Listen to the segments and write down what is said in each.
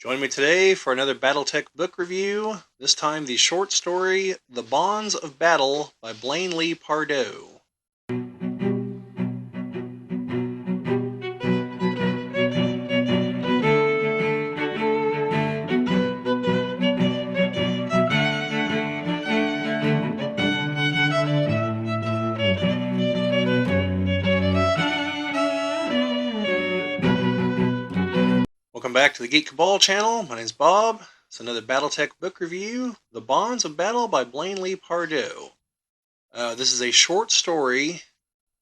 Join me today for another BattleTech book review, this time the short story The Bonds of Battle by Blaine Lee Pardoe. Welcome back to the Geek Cabal channel. My name's Bob. It's another BattleTech book review, The Bonds of Battle by Blaine Lee Pardoe. This is a short story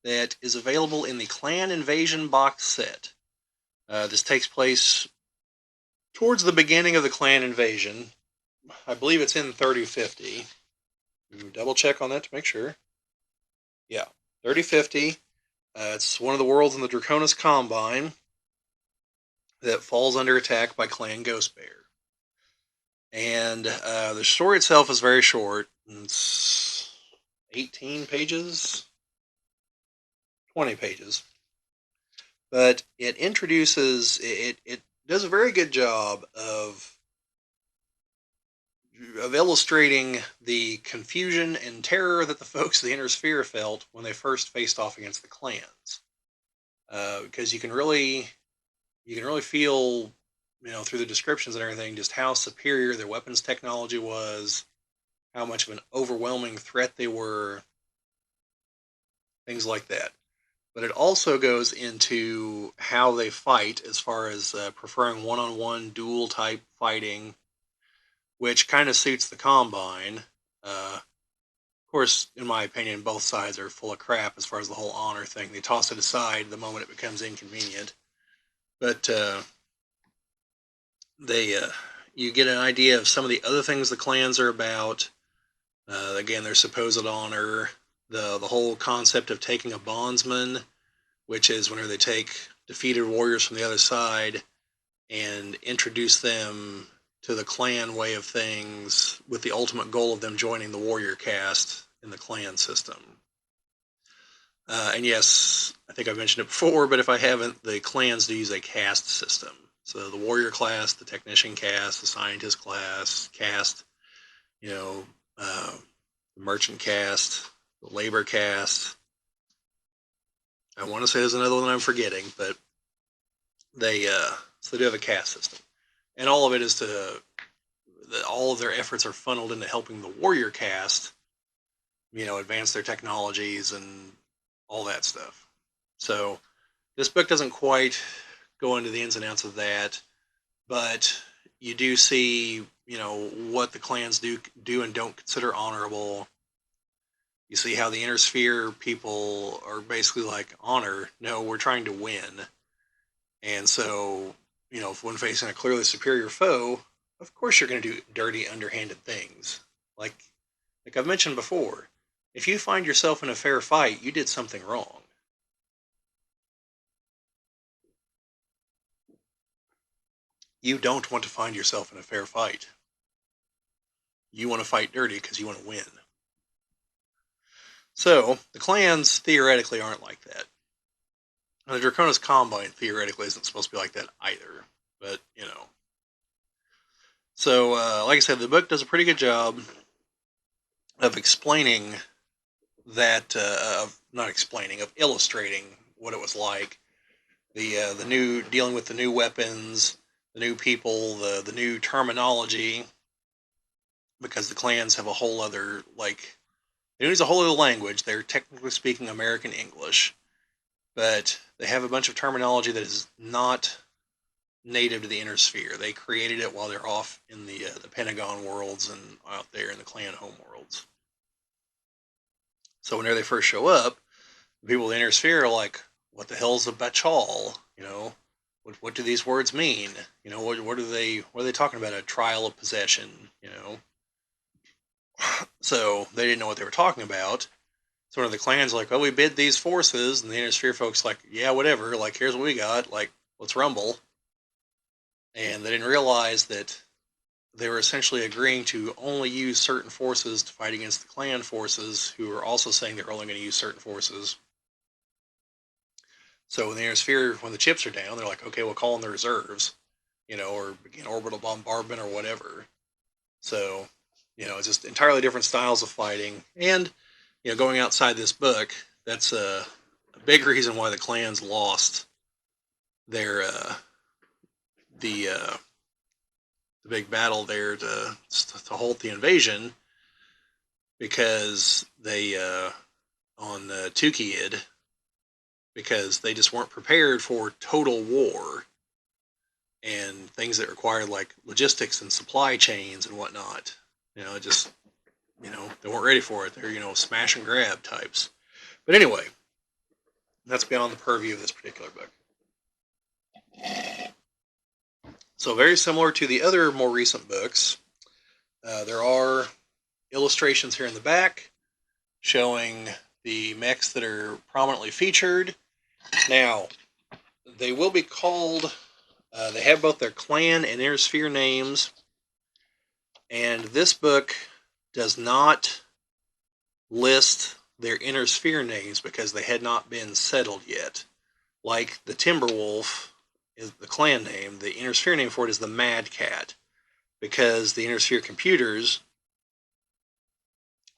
that is available in the Clan Invasion box set. This takes place towards the beginning of the Clan Invasion. I believe it's in 3050. Double check on that to make sure. Yeah, 3050. It's one of the worlds in the Draconis Combine that falls under attack by Clan Ghostbear. And the story itself is very short. It's 18 pages, 20 pages. But it does a very good job of illustrating the confusion and terror that the folks of the Inner Sphere felt when they first faced off against the clans. Because you can really feel, through the descriptions and everything, just how superior their weapons technology was, how much of an overwhelming threat they were, things like that. But it also goes into how they fight, as far as preferring one-on-one duel type fighting, which kind of suits the Combine. Of course, in my opinion, both sides are full of crap as far as the whole honor thing. They toss it aside the moment it becomes inconvenient. But you get an idea of some of the other things the clans are about. Again, their supposed honor, the whole concept of taking a bondsman, which is whenever they take defeated warriors from the other side and introduce them to the clan way of things, with the ultimate goal of them joining the warrior caste in the clan system. And yes, I think I've mentioned it before, but if I haven't, the clans do use a caste system. So the warrior class, the technician caste, the scientist class, caste, the merchant caste, the labor caste. I want to say there's another one I'm forgetting, but they do have a caste system, and all of it is all of their efforts are funneled into helping the warrior caste, advance their technologies and all that stuff. So this book doesn't quite go into the ins and outs of that, but you do see, what the clans do and don't consider honorable. You see how the Inner Sphere people are basically like, honor? No, we're trying to win. And so, if when facing a clearly superior foe, of course you're going to do dirty, underhanded things. Like I've mentioned before, if you find yourself in a fair fight, you did something wrong. You don't want to find yourself in a fair fight. You want to fight dirty because you want to win. So, the clans theoretically aren't like that. And the Draconis Combine theoretically isn't supposed to be like that either. But, So, like I said, the book does a pretty good job of explaining that, of illustrating what it was like. The new, dealing with the new weapons, the new people, the new terminology, because the clans have a whole other, they use a whole other language. They're technically speaking American English, but they have a bunch of terminology that is not native to the Inner Sphere. They created it while they're off in the Pentagon worlds and out there in the clan home worlds. So whenever they first show up, the people of the Inner Sphere are like, what the hell's a bachal? What do these words mean? What are they talking about? A trial of possession, So they didn't know what they were talking about. So one of the clans like, well, we bid these forces, and the Inner Sphere folks like, yeah, whatever, like, here's what we got, like, let's rumble. And they didn't realize that they were essentially agreeing to only use certain forces to fight against the clan forces, who were also saying they're only going to use certain forces. So in the Inner Sphere, when the chips are down, they're like, okay, we'll call in the reserves. or begin orbital bombardment or whatever. So, it's just entirely different styles of fighting. And, going outside this book, that's a big reason why the clans lost their the the big battle there to halt the invasion, because they on Tukiyid, because they just weren't prepared for total war and things that required like logistics and supply chains and whatnot. Just they weren't ready for it. They're smash and grab types. But anyway, that's beyond the purview of this particular book. So very similar to the other more recent books, there are illustrations here in the back showing the mechs that are prominently featured. Now, they will be called, they have both their clan and inner sphere names, and this book does not list their inner sphere names because they had not been settled yet. Like the Timberwolf is the clan name, the inner sphere name for it is the Mad Cat, because the inner sphere computers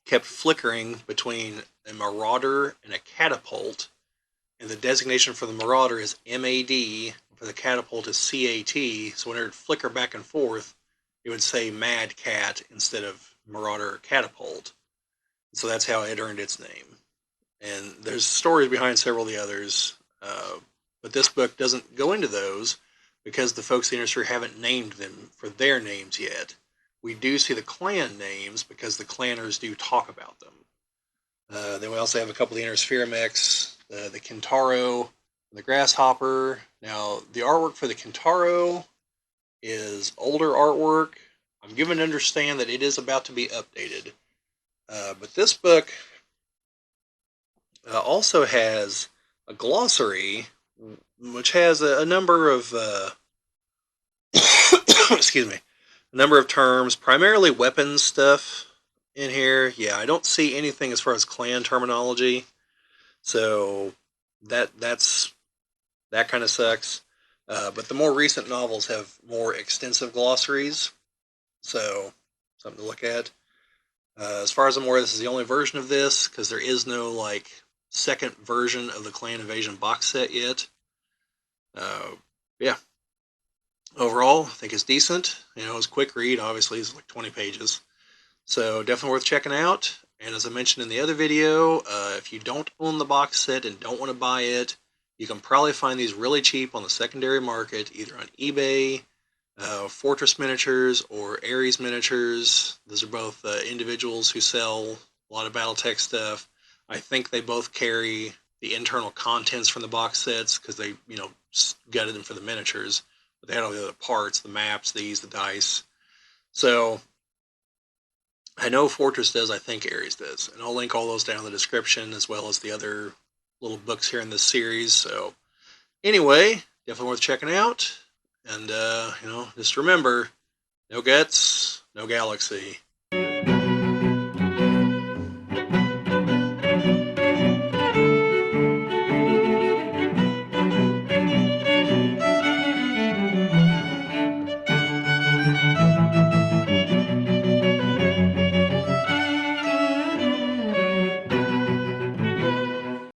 kept flickering between a Marauder and a Catapult, and the designation for the Marauder is MAD, for the Catapult is CAT, so whenever it would flicker back and forth, it would say Mad Cat instead of Marauder or Catapult. So that's how it earned its name. And there's stories behind several of the others, but this book doesn't go into those because the folks in the industry haven't named them for their names yet. We do see the clan names because the clanners do talk about them. Then we also have a couple of the Inner Sphere mechs, the Kintaro and the Grasshopper. Now, the artwork for the Kintaro is older artwork. I'm given to understand that it is about to be updated. But this book also has a glossary, which has a number of excuse me, a number of terms, primarily weapons stuff in here. Yeah, I don't see anything as far as clan terminology, so that kind of sucks. But the more recent novels have more extensive glossaries, so something to look at. As far as I'm aware, this is the only version of this because there is no like second version of the Clan Invasion box set yet. Yeah. Overall, I think it's decent. It's a quick read. Obviously, it's like 20 pages. So definitely worth checking out. And as I mentioned in the other video, if you don't own the box set and don't want to buy it, you can probably find these really cheap on the secondary market, either on eBay, Fortress Miniatures, or Ares Miniatures. Those are both individuals who sell a lot of BattleTech stuff. I think they both carry the internal contents from the box sets because they, gutted them for the miniatures. But they had all the other parts, the maps, the dice. So I know Fortress does, I think Ares does. And I'll link all those down in the description as well as the other little books here in this series. So anyway, definitely worth checking out. And, just remember, no guts, no galaxy.